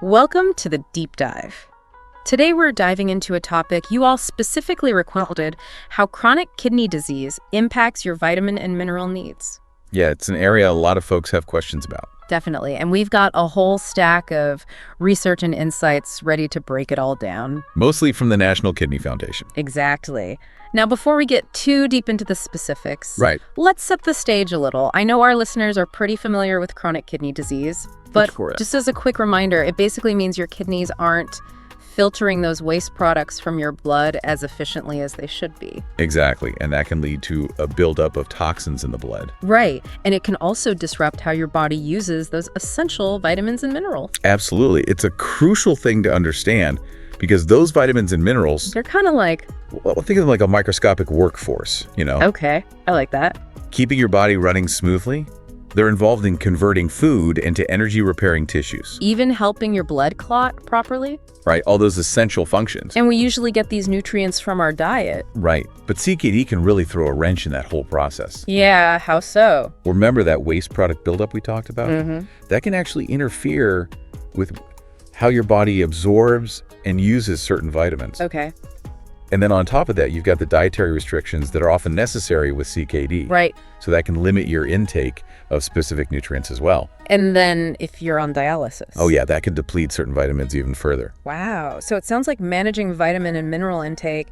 Welcome to the Deep Dive. Today we're diving into a topic you all specifically requested: how chronic kidney disease impacts your vitamin and mineral needs. Yeah, it's an area a lot of folks have questions about. Definitely, and we've got a whole stack of research and insights ready to break it all down. Mostly from the National Kidney Foundation. Exactly. Now, before we get too deep into the specifics, Right. let's set the stage a little. I know our listeners are pretty familiar with chronic kidney disease, but just as a quick reminder, it basically means your kidneys aren't filtering those waste products from your blood as efficiently as they should be. Exactly, and that can lead to a buildup of toxins in the blood. Right, and it can also disrupt how your body uses those essential vitamins and minerals. Absolutely. It's a crucial thing to understand because those vitamins and minerals, They're kind of like... well, think of them like a microscopic workforce, Okay, I like that. Keeping your body running smoothly. They're involved in converting food into energy-repairing tissues. Even helping your blood clot properly. Right, all those essential functions. And we usually get these nutrients from our diet. Right, but CKD can really throw a wrench in that whole process. Yeah, how so? Remember that waste product buildup we talked about? That can actually interfere with how your body absorbs and uses certain vitamins. Okay. And then on top of that, you've got the dietary restrictions that are often necessary with CKD. Right. So that can limit your intake of specific nutrients as well. And then if you're on dialysis. Oh yeah, that can deplete certain vitamins even further. Wow. So it sounds like managing vitamin and mineral intake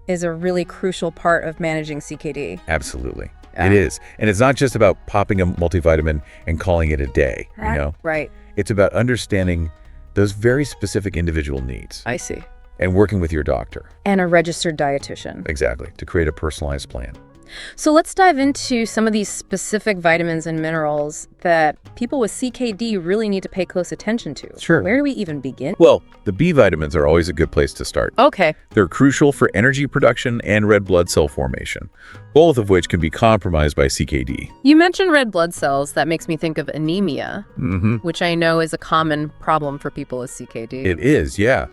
is a really crucial part of managing CKD. Absolutely. It is. And it's not just about popping a multivitamin and calling it a day, you know? Right. It's about understanding those very specific individual needs. I see. And working with your doctor. And a registered dietitian. Exactly, to create a personalized plan. So let's dive into some of these specific vitamins and minerals that people with CKD really need to pay close attention to. Sure. Where do we even begin? Well, the B vitamins are always a good place to start. Okay. They're crucial for energy production and red blood cell formation, both of which can be compromised by CKD. You mentioned red blood cells. That makes me think of anemia, which I know is a common problem for people with CKD. It is, yeah.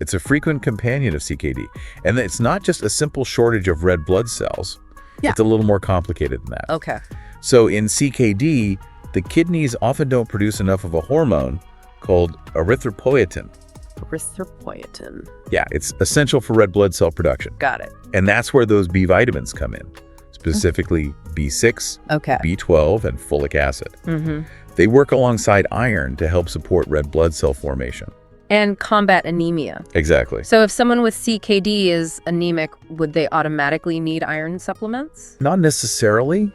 It's a frequent companion of CKD. And it's not just a simple shortage of red blood cells. Yeah. It's a little more complicated than that. Okay. So in CKD, the kidneys often don't produce enough of a hormone called erythropoietin. Erythropoietin. Yeah, it's essential for red blood cell production. Got it. And that's where those B vitamins come in, specifically B6, Okay. B12, and folic acid. They work alongside iron to help support red blood cell formation. And combat anemia. Exactly. So if someone with CKD is anemic, would they automatically need iron supplements? Not necessarily.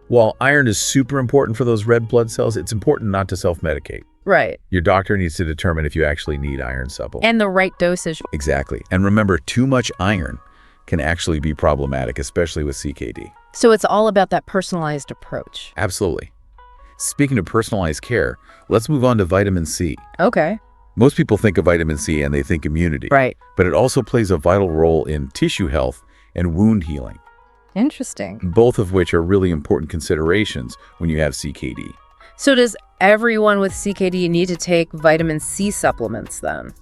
While iron is super important for those red blood cells, it's important not to self-medicate. Right. Your doctor needs to determine if you actually need iron supplements. And the right dosage. Exactly. And remember, too much iron can actually be problematic, especially with CKD. So it's all about that personalized approach. Absolutely. Speaking of personalized care, let's move on to vitamin C. Okay. Most people think of vitamin C and they think immunity. Right. But it also plays a vital role in tissue health and wound healing, Interesting. both of which are really important considerations when you have CKD. So does everyone with CKD need to take vitamin C supplements then?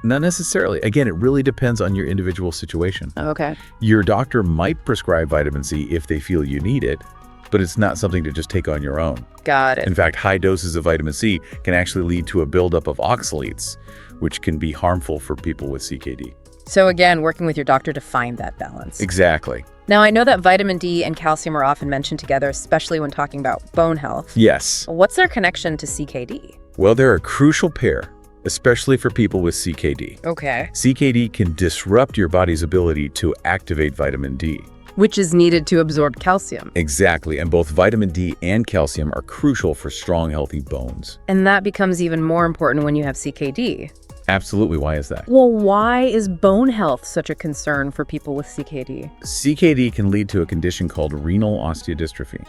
Not necessarily. Again, it really depends on your individual situation. Okay. Your doctor might prescribe vitamin C if they feel you need it, but it's not something to just take on your own. Got it. In fact, high doses of vitamin C can actually lead to a buildup of oxalates, which can be harmful for people with CKD. So again, working with your doctor to find that balance. Exactly. Now, I know that vitamin D and calcium are often mentioned together, especially when talking about bone health. Yes. What's their connection to CKD? Well, they're a crucial pair, especially for people with CKD. Okay. CKD can disrupt your body's ability to activate vitamin D. Which is needed to absorb calcium. Exactly, and both vitamin D and calcium are crucial for strong, healthy bones. And that becomes even more important when you have CKD. Absolutely, why is that? Well, why is bone health such a concern for people with CKD? CKD can lead to a condition called renal osteodystrophy.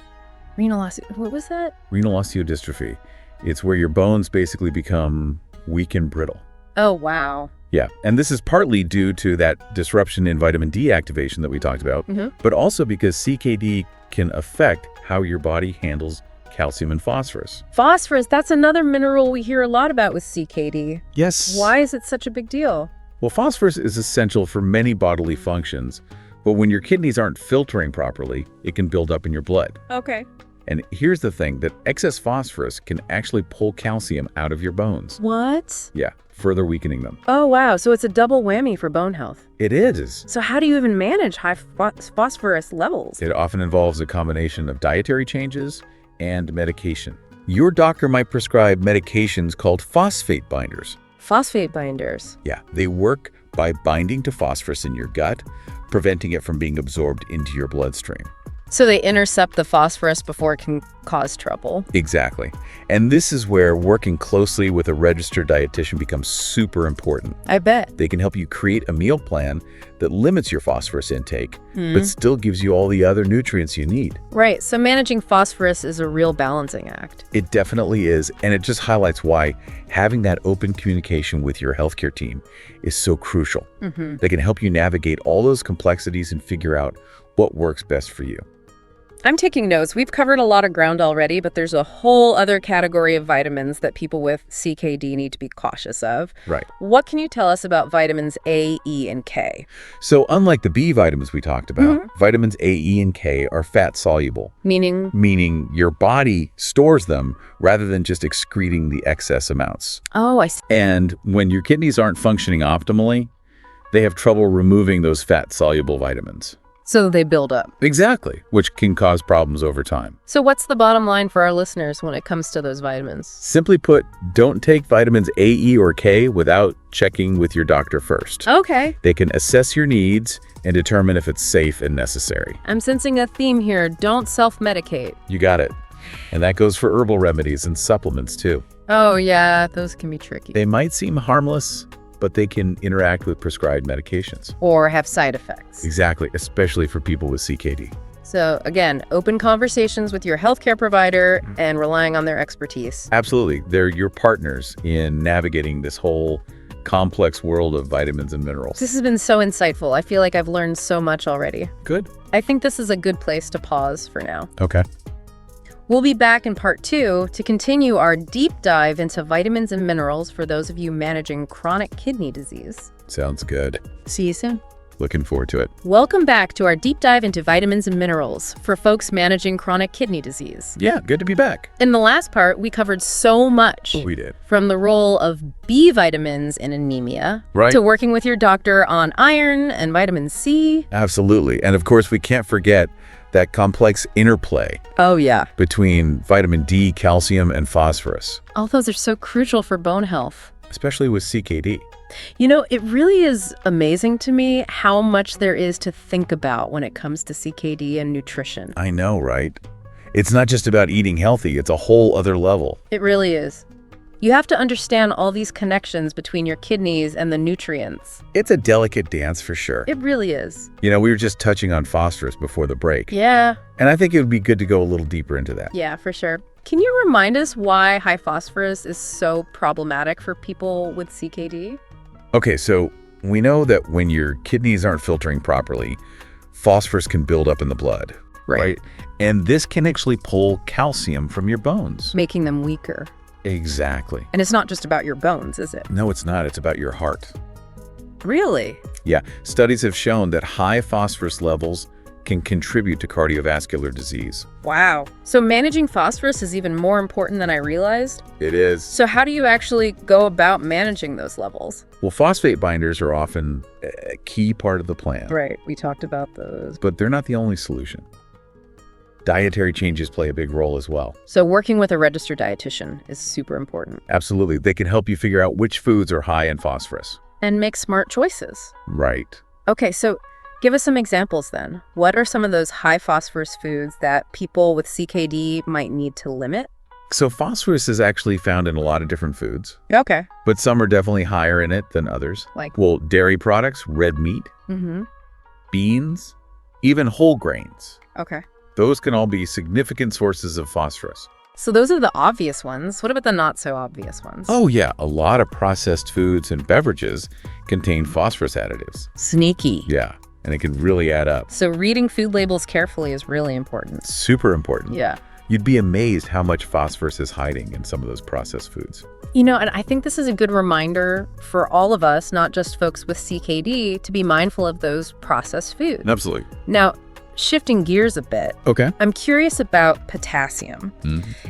What was that? Renal osteodystrophy. It's where your bones basically become weak and brittle. Oh, wow. Yeah, and this is partly due to that disruption in vitamin D activation that we talked about, but also because CKD can affect how your body handles calcium and phosphorus. Phosphorus, that's another mineral we hear a lot about with CKD. Yes. Why is it such a big deal? Well, phosphorus is essential for many bodily functions, but when your kidneys aren't filtering properly, it can build up in your blood. Okay. And here's the thing, that excess phosphorus can actually pull calcium out of your bones. What? Yeah, further weakening them. Oh, wow. So it's a double whammy for bone health. It is. So how do you even manage high phosphorus levels? It often involves a combination of dietary changes and medication. Your doctor might prescribe medications called phosphate binders. Phosphate binders? Yeah, they work by binding to phosphorus in your gut, preventing it from being absorbed into your bloodstream. So they intercept the phosphorus before it can cause trouble. Exactly. And this is where working closely with a registered dietitian becomes super important. I bet. They can help you create a meal plan that limits your phosphorus intake, but still gives you all the other nutrients you need. Right. So managing phosphorus is a real balancing act. It definitely is. And it just highlights why having that open communication with your healthcare team is so crucial. They can help you navigate all those complexities and figure out what works best for you. I'm taking notes. We've covered a lot of ground already, but there's a whole other category of vitamins that people with CKD need to be cautious of. Right. What can you tell us about vitamins A, E, and K? So unlike the B vitamins we talked about, vitamins A, E, and K are fat soluble. Meaning? Meaning your body stores them rather than just excreting the excess amounts. Oh, I see. And when your kidneys aren't functioning optimally, they have trouble removing those fat soluble vitamins. So they build up. Exactly, which can cause problems over time. So what's the bottom line for our listeners when it comes to those vitamins? Simply put, don't take vitamins A, E, or K without checking with your doctor first. Okay. They can assess your needs and determine if it's safe and necessary. I'm sensing a theme here. Don't self-medicate. You got it. And that goes for herbal remedies and supplements too. Oh yeah, those can be tricky. They might seem harmless, but they can interact with prescribed medications. Or have side effects. Exactly, especially for people with CKD. So again, open conversations with your healthcare provider and relying on their expertise. Absolutely. They're your partners in navigating this whole complex world of vitamins and minerals. This has been so insightful. I feel like I've learned so much already. Good. I think this is a good place to pause for now. Okay. We'll be back in part 2 to continue our deep dive into vitamins and minerals for those of you managing chronic kidney disease. Sounds good. See you soon. Looking forward to it. Welcome back to our deep dive into vitamins and minerals for folks managing chronic kidney disease. Yeah, good to be back. In the last part, we covered so much. We did. From the role of B vitamins in anemia, right, to working with your doctor on iron and vitamin C. Absolutely. And of course, we can't forget that complex interplay between vitamin D, calcium, and phosphorus. All those are so crucial for bone health. Especially with CKD. You know, it really is amazing to me how much there is to think about when it comes to CKD and nutrition. I know, right? It's not just about eating healthy, it's a whole other level. It really is. You have to understand all these connections between your kidneys and the nutrients. It's a delicate dance for sure. It really is. You know, we were just touching on phosphorus before the break. Yeah. And I think it would be good to go a little deeper into that. Yeah, for sure. Can you remind us why high phosphorus is so problematic for people with CKD? Okay, so we know that when your kidneys aren't filtering properly, phosphorus can build up in the blood. Right? And this can actually pull calcium from your bones. Making them weaker. Exactly. And it's not just about your bones, is it? No, it's not. It's about your heart. Really? Yeah. Studies have shown that high phosphorus levels can contribute to cardiovascular disease. Wow. So managing phosphorus is even more important than I realized? It is. So how do you actually go about managing those levels? Well, phosphate binders are often a key part of the plan. Right. We talked about those. But they're not the only solution. Dietary changes play a big role as well. So working with a registered dietitian is super important. Absolutely. They can help you figure out which foods are high in phosphorus. And make smart choices. Right. Okay, so give us some examples then. What are some of those high phosphorus foods that people with CKD might need to limit? So phosphorus is actually found in a lot of different foods. Okay. But some are definitely higher in it than others. Like? Well, dairy products, red meat, beans, even whole grains. Okay. Those can all be significant sources of phosphorus. So those are the obvious ones. What about the not so obvious ones? Oh yeah, a lot of processed foods and beverages contain phosphorus additives. Sneaky. Yeah, and it can really add up. So reading food labels carefully is really important. Super important. Yeah. You'd be amazed how much phosphorus is hiding in some of those processed foods. You know, and I think this is a good reminder for all of us, not just folks with CKD, to be mindful of those processed foods. Absolutely. Now, Shifting gears a bit. Okay. I'm curious about potassium.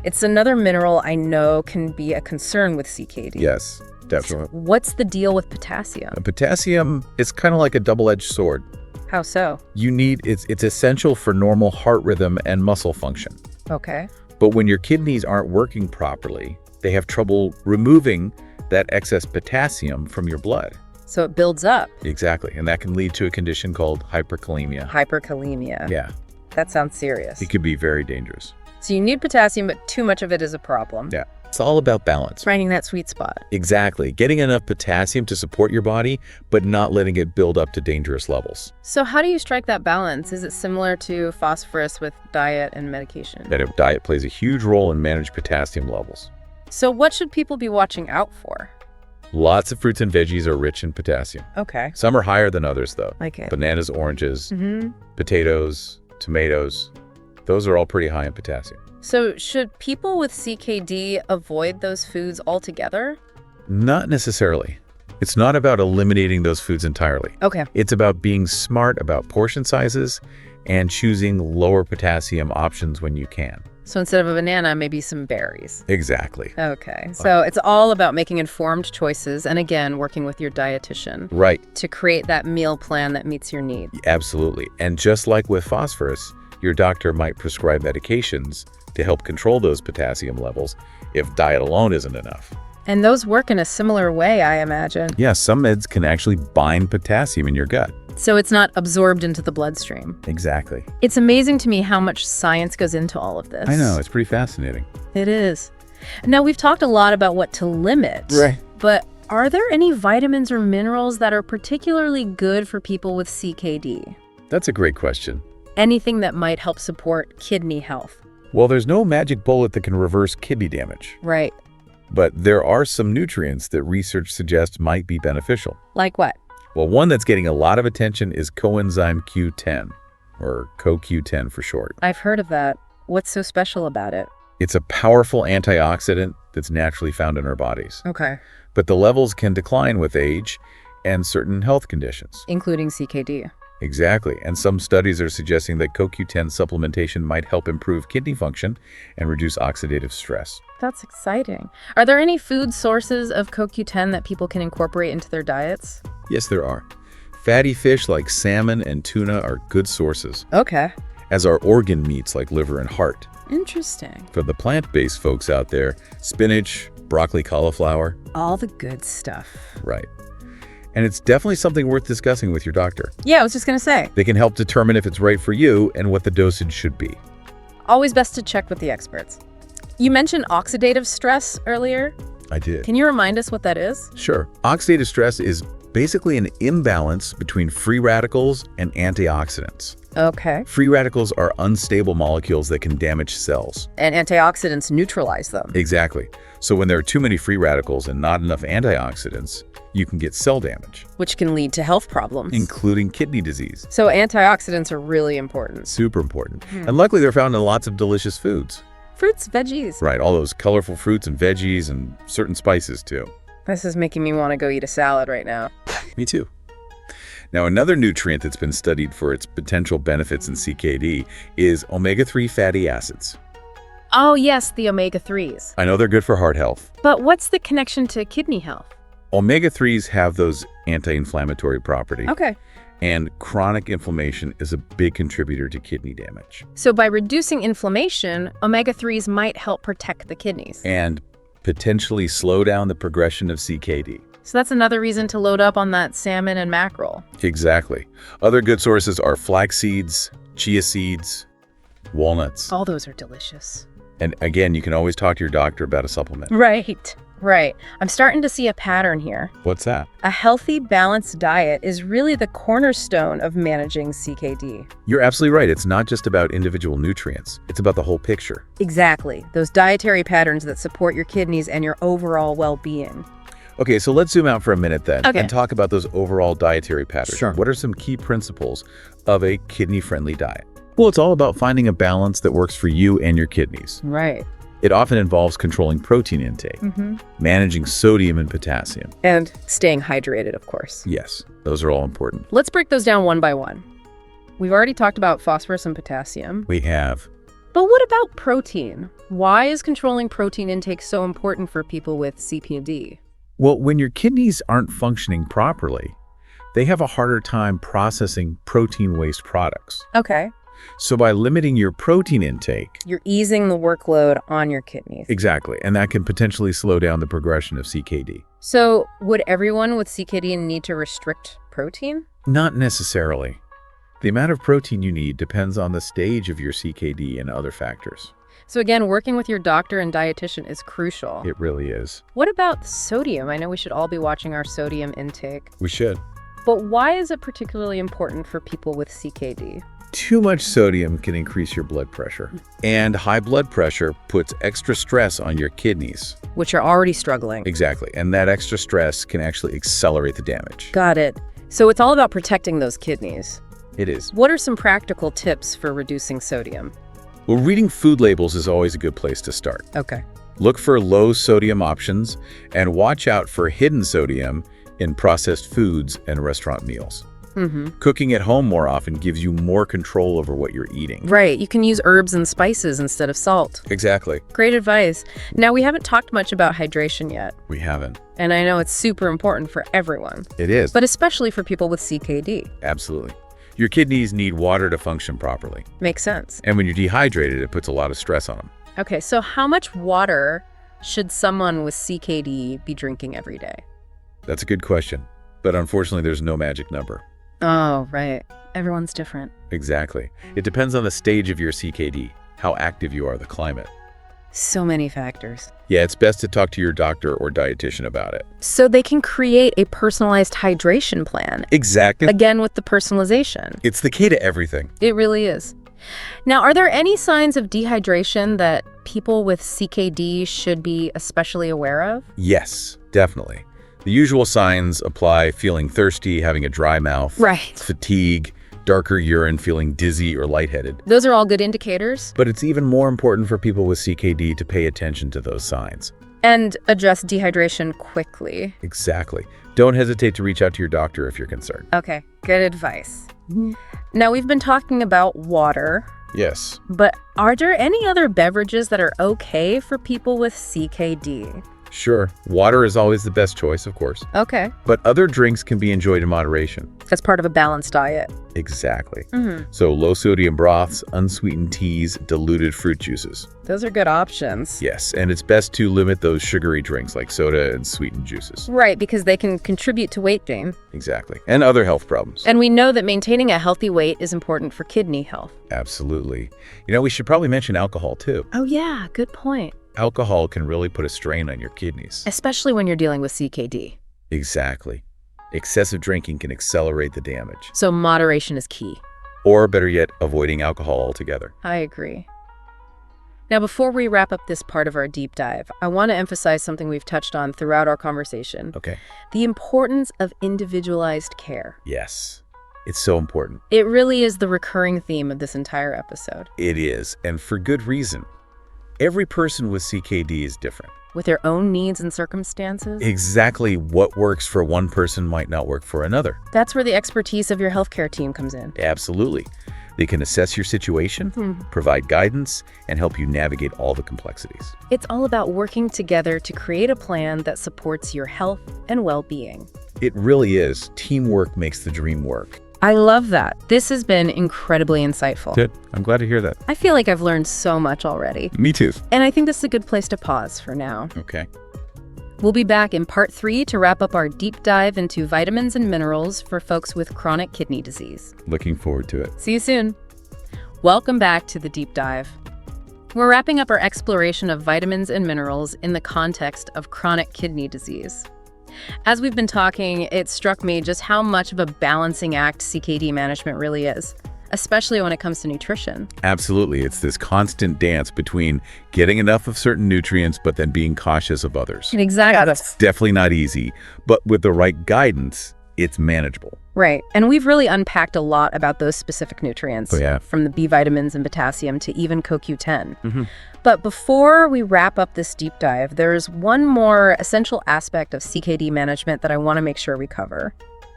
It's another mineral I know can be a concern with CKD. Yes, definitely. So what's the deal with potassium? Potassium is kind of like a double-edged sword. How so? It's essential for normal heart rhythm and muscle function. Okay. But when your kidneys aren't working properly, they have trouble removing that excess potassium from your blood. So it builds up. Exactly. And that can lead to a condition called hyperkalemia. Hyperkalemia. Yeah. That sounds serious. It could be very dangerous. So you need potassium, but too much of it is a problem. Yeah. It's all about balance. Finding that sweet spot. Exactly. Getting enough potassium to support your body, but not letting it build up to dangerous levels. So how do you strike that balance? Is it similar to phosphorus with diet and medication? That diet plays a huge role in managing potassium levels. So what should people be watching out for? Lots of fruits and veggies are rich in potassium. Okay. Some are higher than others, though. Like it. Bananas, oranges, potatoes, tomatoes. Those are all pretty high in potassium. So should people with CKD avoid those foods altogether? Not necessarily. It's not about eliminating those foods entirely. Okay. It's about being smart about portion sizes and choosing lower potassium options when you can. So instead of a banana, maybe some berries. Exactly. Okay. So it's all about making informed choices and, again, working with your dietitian. Right. To create that meal plan that meets your needs. Absolutely. And just like with phosphorus, your doctor might prescribe medications to help control those potassium levels if diet alone isn't enough. And those work in a similar way, I imagine. Yeah, some meds can actually bind potassium in your gut. So it's not absorbed into the bloodstream. Exactly. It's amazing to me how much science goes into all of this. I know, it's pretty fascinating. It is. Now, we've talked a lot about what to limit. Right. But are there any vitamins or minerals that are particularly good for people with CKD? That's a great question. Anything that might help support kidney health? Well, there's no magic bullet that can reverse kidney damage. Right. But there are some nutrients that research suggests might be beneficial. Like what? Well, one that's getting a lot of attention is coenzyme Q10, or CoQ10 for short. I've heard of that. What's so special about it? It's a powerful antioxidant that's naturally found in our bodies. Okay. But the levels can decline with age and certain health conditions. Including CKD. Exactly. And some studies are suggesting that CoQ10 supplementation might help improve kidney function and reduce oxidative stress. That's exciting. Are there any food sources of CoQ10 that people can incorporate into their diets? Yes, there are. Fatty fish like salmon and tuna are good sources, Okay. as are organ meats like liver and heart. Interesting. For the plant-based folks out there, spinach, broccoli, cauliflower. All the good stuff. Right. And it's definitely something worth discussing with your doctor. Yeah, I was just going to say. They can help determine if it's right for you and what the dosage should be. Always best to check with the experts. You mentioned oxidative stress earlier. I did. Can you remind us what that is? Sure. Oxidative stress is basically an imbalance between free radicals and antioxidants. Okay. Free radicals are unstable molecules that can damage cells. And antioxidants neutralize them. Exactly. So when there are too many free radicals and not enough antioxidants, you can get cell damage, which can lead to health problems, including kidney disease. So antioxidants are really important. Super important. And luckily they're found in lots of delicious foods. Fruits, veggies. Right, all those colorful fruits and veggies and certain spices too. This is making me want to go eat a salad right now. Me too. Now, another nutrient that's been studied for its potential benefits in CKD is omega-3 fatty acids. Oh yes, the omega-3s. I know they're good for heart health. But what's the connection to kidney health? Omega-3s have those anti-inflammatory properties. Okay. And chronic inflammation is a big contributor to kidney damage. So by reducing inflammation, omega-3s might help protect the kidneys. And potentially slow down the progression of CKD. So that's another reason to load up on that salmon and mackerel. Exactly. Other good sources are flax seeds, chia seeds, walnuts. All those are delicious. And again, you can always talk to your doctor about a supplement. Right. I'm starting to see a pattern here. What's that? A healthy, balanced diet is really the cornerstone of managing CKD. You're absolutely right. It's not just about individual nutrients. It's about the whole picture. Exactly. Those dietary patterns that support your kidneys and your overall well-being. Okay, so let's zoom out for a minute then Okay. and talk about those overall dietary patterns. Sure. What are some key principles of a kidney-friendly diet? Well, it's all about finding a balance that works for you and your kidneys. Right. It often involves controlling protein intake, managing sodium and potassium. And staying hydrated, of course. Yes, those are all important. Let's break those down one by one. We've already talked about phosphorus and potassium. We have. But what about protein? Why is controlling protein intake so important for people with CKD? Well, when your kidneys aren't functioning properly, they have a harder time processing protein waste products. Okay. So by limiting your protein intake, you're easing the workload on your kidneys. Exactly, and that can potentially slow down the progression of CKD. So would everyone with CKD need to restrict protein? Not necessarily. The amount of protein you need depends on the stage of your CKD and other factors. So again, working with your doctor and dietitian is crucial. It really is. What about sodium? I know we should all be watching our sodium intake. We should. But why is it particularly important for people with CKD? Too much sodium can increase your blood pressure, and high blood pressure puts extra stress on your kidneys. Which are already struggling. Exactly, and that extra stress can actually accelerate the damage. Got it. So it's all about protecting those kidneys. It is. What are some practical tips for reducing sodium? Well, reading food labels is always a good place to start. Okay. Look for low sodium options and watch out for hidden sodium in processed foods and restaurant meals. Cooking at home more often gives you more control over what you're eating. Right. You can use herbs and spices instead of salt. Exactly. Great advice. Now, we haven't talked much about hydration yet. We haven't. And I know it's super important for everyone. It is. But especially for people with CKD. Absolutely. Your kidneys need water to function properly. Makes sense. And when you're dehydrated, it puts a lot of stress on them. Okay, so how much water should someone with CKD be drinking every day? That's a good question. But unfortunately, there's no magic number. Oh, right. Everyone's different. Exactly. It depends on the stage of your CKD, how active you are, the climate. So many factors. Yeah, it's best to talk to your doctor or dietitian about it. So they can create a personalized hydration plan. Exactly. Again, with the personalization. It's the key to everything. It really is. Now, are there any signs of dehydration that people with CKD should be especially aware of? Yes, definitely. The usual signs apply: feeling thirsty, having a dry mouth, right, fatigue, darker urine, feeling dizzy or lightheaded. Those are all good indicators. But it's even more important for people with CKD to pay attention to those signs. And address dehydration quickly. Exactly. Don't hesitate to reach out to your doctor if you're concerned. Okay, good advice. Now, we've been talking about water. Yes. But are there any other beverages that are okay for people with CKD? Sure. Water is always the best choice, of course. Okay. But other drinks can be enjoyed in moderation. That's part of a balanced diet. Exactly. So low-sodium broths, unsweetened teas, diluted fruit juices. Those are good options. Yes, and it's best to limit those sugary drinks like soda and sweetened juices. Right, because they can contribute to weight gain. Exactly. And other health problems. And we know that maintaining a healthy weight is important for kidney health. Absolutely. You know, we should probably mention alcohol, too. Oh, yeah, good point. Alcohol can really put a strain on your kidneys. Especially when you're dealing with CKD. Exactly. Excessive drinking can accelerate the damage. So moderation is key. Or better yet, avoiding alcohol altogether. I agree. Now, before we wrap up this part of our deep dive, I want to emphasize something we've touched on throughout our conversation. Okay. The importance of individualized care. Yes. It's so important. It really is the recurring theme of this entire episode. It is, and for good reason. Every person with CKD is different. With their own needs and circumstances? Exactly what works for one person might not work for another. That's where the expertise of your healthcare team comes in. Absolutely. They can assess your situation, provide guidance, and help you navigate all the complexities. It's all about working together to create a plan that supports your health and well-being. It really is. Teamwork makes the dream work. I love that. This has been incredibly insightful. Good. I'm glad to hear that. I feel like I've learned so much already. Me too. And I think this is a good place to pause for now. Okay. We'll be back in part 3 to wrap up our deep dive into vitamins and minerals for folks with chronic kidney disease. Looking forward to it. See you soon. Welcome back to the deep dive. We're wrapping up our exploration of vitamins and minerals in the context of chronic kidney disease. As we've been talking, it struck me just how much of a balancing act CKD management really is, especially when it comes to nutrition. Absolutely. It's this constant dance between getting enough of certain nutrients, but then being cautious of others. Exactly. It's definitely not easy, but with the right guidance, it's manageable. Right. And we've really unpacked a lot about those specific nutrients, from the B vitamins and potassium to even CoQ10. But before we wrap up this deep dive, there's one more essential aspect of CKD management that I want to make sure we cover: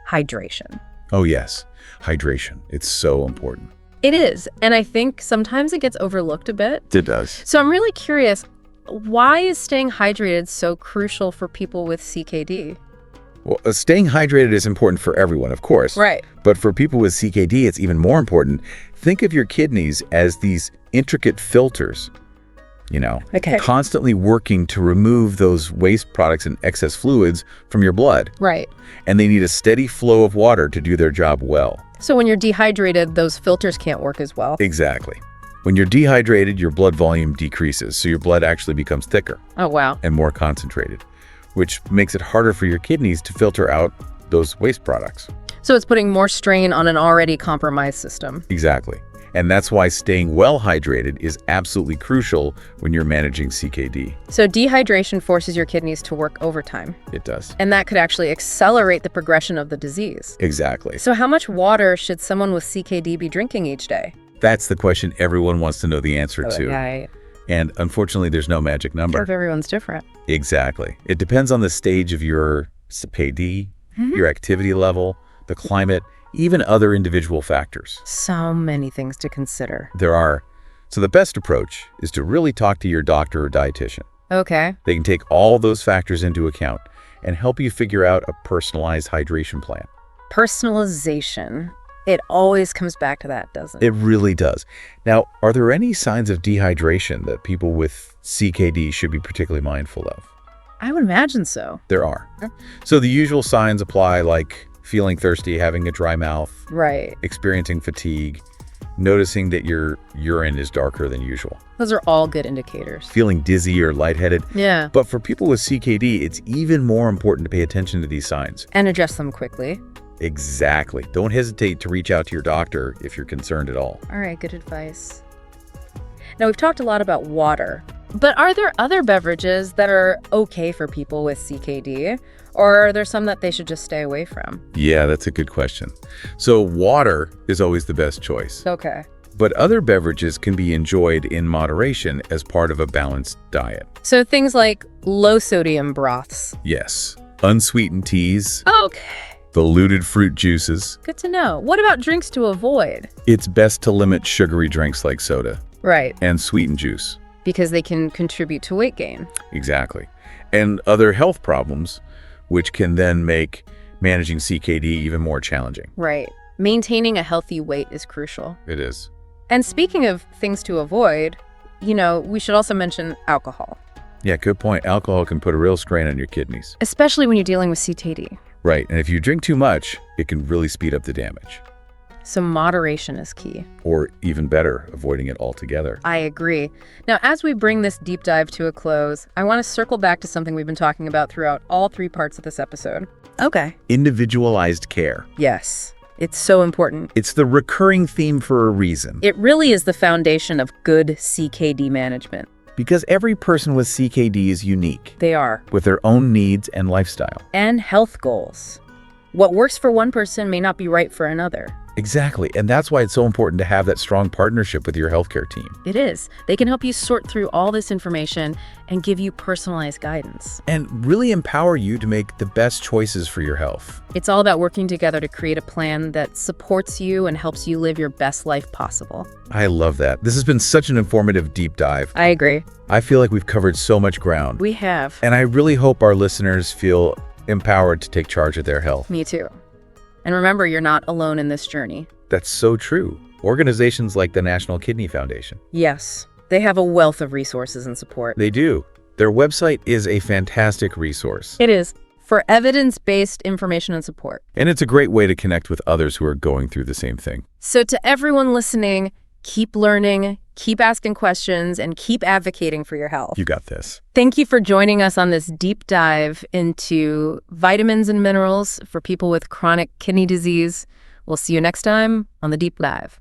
hydration. Oh, yes. Hydration. It's so important. It is. And I think sometimes it gets overlooked a bit. It does. So I'm really curious, why is staying hydrated so crucial for people with CKD? Well, staying hydrated is important for everyone, of course. Right. But for people with CKD, it's even more important. Think of your kidneys as these intricate filters, constantly working to remove those waste products and excess fluids from your blood. Right. And they need a steady flow of water to do their job well. So when you're dehydrated, those filters can't work as well. Exactly. When you're dehydrated, your blood volume decreases, so your blood actually becomes thicker. Oh, wow. And more concentrated, which makes it harder for your kidneys to filter out those waste products. So it's putting more strain on an already compromised system. Exactly. And that's why staying well hydrated is absolutely crucial when you're managing CKD. So dehydration forces your kidneys to work overtime. It does. And that could actually accelerate the progression of the disease. Exactly. So how much water should someone with CKD be drinking each day? That's the question everyone wants to know the answer to. Right. And unfortunately, there's no magic number. Everyone's different. Exactly. It depends on the stage of your CKD, your activity level, the climate, even other individual factors. So many things to consider. There are. So the best approach is to really talk to your doctor or dietitian. Okay. They can take all those factors into account and help you figure out a personalized hydration plan. Personalization. It always comes back to that, doesn't it? It really does. Now, are there any signs of dehydration that people with CKD should be particularly mindful of? I would imagine so. There are. So the usual signs apply, like feeling thirsty, having a dry mouth, right, experiencing fatigue, noticing that your urine is darker than usual. Those are all good indicators. Feeling dizzy or lightheaded. Yeah. But for people with CKD, it's even more important to pay attention to these signs. And address them quickly. Exactly. Don't hesitate to reach out to your doctor if you're concerned at all. All right, good advice. Now, we've talked a lot about water, but are there other beverages that are okay for people with CKD? Or are there some that they should just stay away from? Yeah, that's a good question. So water is always the best choice. Okay. But other beverages can be enjoyed in moderation as part of a balanced diet. So things like low sodium broths. Yes. Unsweetened teas. Okay. Diluted fruit juices. Good to know. What about drinks to avoid? It's best to limit sugary drinks like soda. Right. And sweetened juice. Because they can contribute to weight gain. Exactly. And other health problems, which can then make managing CKD even more challenging. Right. Maintaining a healthy weight is crucial. It is. And speaking of things to avoid, we should also mention alcohol. Yeah, good point. Alcohol can put a real strain on your kidneys. Especially when you're dealing with CKD. Right. And if you drink too much, it can really speed up the damage. So moderation is key. Or even better, avoiding it altogether. I agree. Now, as we bring this deep dive to a close, I want to circle back to something we've been talking about throughout all 3 parts of this episode. Okay. Individualized care. Yes. It's so important. It's the recurring theme for a reason. It really is the foundation of good CKD management. Because every person with CKD is unique. They are. With their own needs and lifestyle. And health goals. What works for one person may not be right for another. Exactly. And that's why it's so important to have that strong partnership with your healthcare team. It is. They can help you sort through all this information and give you personalized guidance. And really empower you to make the best choices for your health. It's all about working together to create a plan that supports you and helps you live your best life possible. I love that. This has been such an informative deep dive. I agree. I feel like we've covered so much ground. We have. And I really hope our listeners feel empowered to take charge of their health. Me too. And remember, you're not alone in this journey. That's so true. Organizations like the National Kidney Foundation. Yes, they have a wealth of resources and support. They do. Their website is a fantastic resource. It is, for evidence-based information and support. And it's a great way to connect with others who are going through the same thing. So to everyone listening, keep learning, keep asking questions, and keep advocating for your health. You got this. Thank you for joining us on this deep dive into vitamins and minerals for people with chronic kidney disease. We'll see you next time on The Deep Dive.